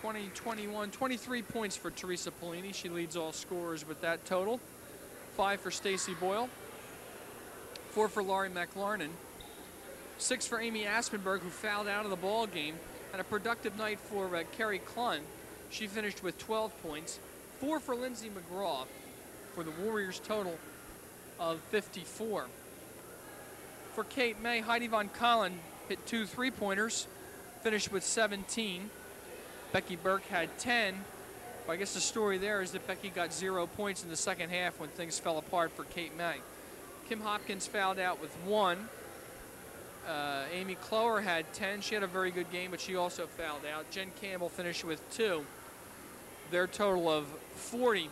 20-21, 23 points for Teresa Polini. She leads all scorers with that total. 5 for Stacy Boyle. 4 for Laurie McLarnon. 6 for Amy Aspenberg, who fouled out of the ball game. And a productive night for Kerry Klun. She finished with 12 points. 4 for Lindsay McGraw for the Warriors total of 54. For Cape May, Heidi Von Collin hit 2 3-pointers, finished with 17. Becky Burke had 10. But I guess the story there is that Becky got 0 points in the second half when things fell apart for Cape May. Kim Hopkins fouled out with 1. Amy Clower had 10. She had a very good game, but she also fouled out. Jen Campbell finished with 2. Their total of 40.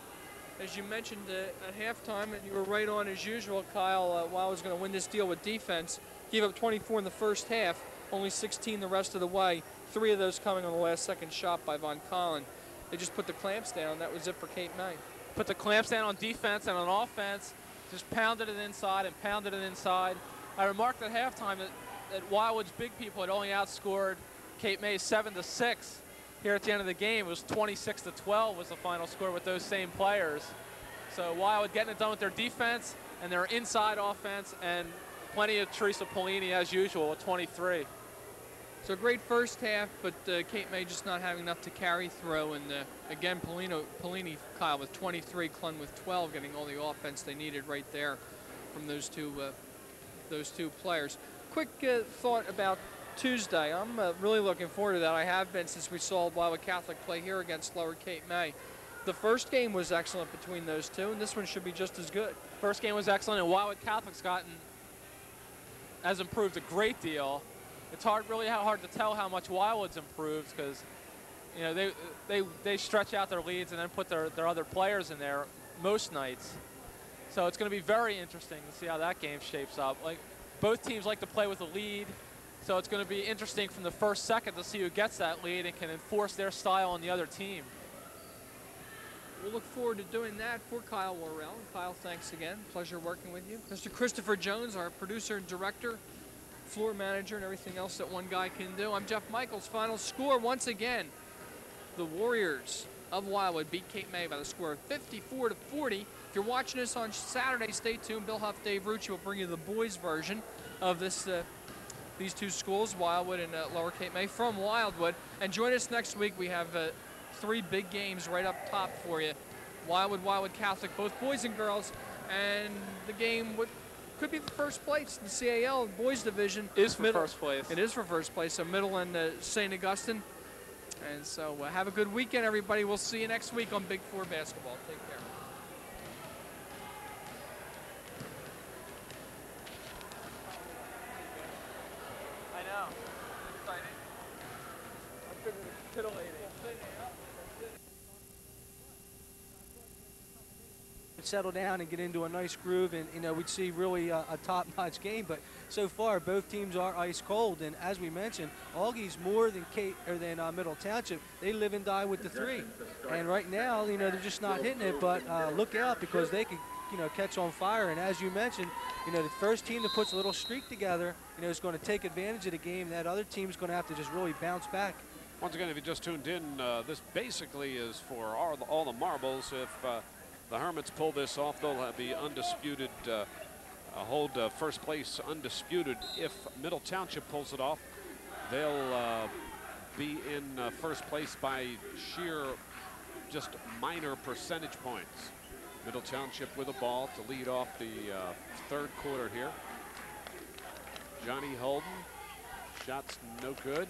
As you mentioned at halftime, and you were right on as usual, Kyle, Wildwood was going to win this deal with defense. Gave up 24 in the first half, only 16 the rest of the way. 3 of those coming on the last second shot by Von Collin. They just put the clamps down. That was it for Cape May. Put the clamps down on defense and on offense. Just pounded it inside and pounded it inside. I remarked at halftime that Wildwood's big people had only outscored Cape May 7-6. Here at the end of the game, it was 26-12 was the final score with those same players. So Wildwood getting it done with their defense and their inside offense, and plenty of Teresa Polini as usual at 23. So great first half, but Cape May just not having enough to carry through. And again, Polini, Kyle, with 23, Klun with 12, getting all the offense they needed right there from those two players. Quick thought about Tuesday. I'm really looking forward to that. I have been since we saw Wildwood Catholic play here against Lower Cape May. The first game was excellent between those two, and this one should be just as good. First game was excellent, and Wildwood Catholic's has improved a great deal. It's really hard to tell how much Wildwood's improved, because you know they stretch out their leads and then put their other players in there most nights. So it's going to be very interesting to see how that game shapes up. Like, both teams like to play with a lead, so it's going to be interesting from the first second to see who gets that lead and can enforce their style on the other team. We'll look forward to doing that for Kyle Worrell. And Kyle, thanks again. Pleasure working with you. Mr. Christopher Jones, our producer and director, floor manager, and everything else that one guy can do. I'm Jeff Michaels. Final score, once again, the Warriors of Wildwood beat Cape May by the score of 54-40. If you're watching us on Saturday, stay tuned. Bill Huff, Dave Rucci will bring you the boys' version of this these two schools, Wildwood and Lower Cape May, from Wildwood. And join us next week. We have 3 big games right up top for you. Wildwood Catholic, both boys and girls, and the game could be the first place in the CAL boys division. Is for first place. It is for first place. So Middle and St. Augustine. And so have a good weekend, everybody. We'll see you next week on Big 4 basketball. Take care. I know. Exciting. I've been titillating. Settle down and get into a nice groove, and you know, we'd see really a top-notch game. But so far both teams are ice cold, and as we mentioned, Augie's more than Middle Township. They live and die with the 3, and right now, you know, they're just not hitting it. But look out, because they could, you know, catch on fire. And as you mentioned, you know, the first team that puts a little streak together, you know, is going to take advantage of the game. That other team's going to have to just really bounce back. Once again, if you just tuned in, this basically is for all the marbles. If the Hermits pull this off, they'll be undisputed, hold first place undisputed. If Middle Township pulls it off, they'll be in first place by sheer, just minor percentage points. Middle Township with a ball to lead off the third quarter here. Johnny Holden, shots no good.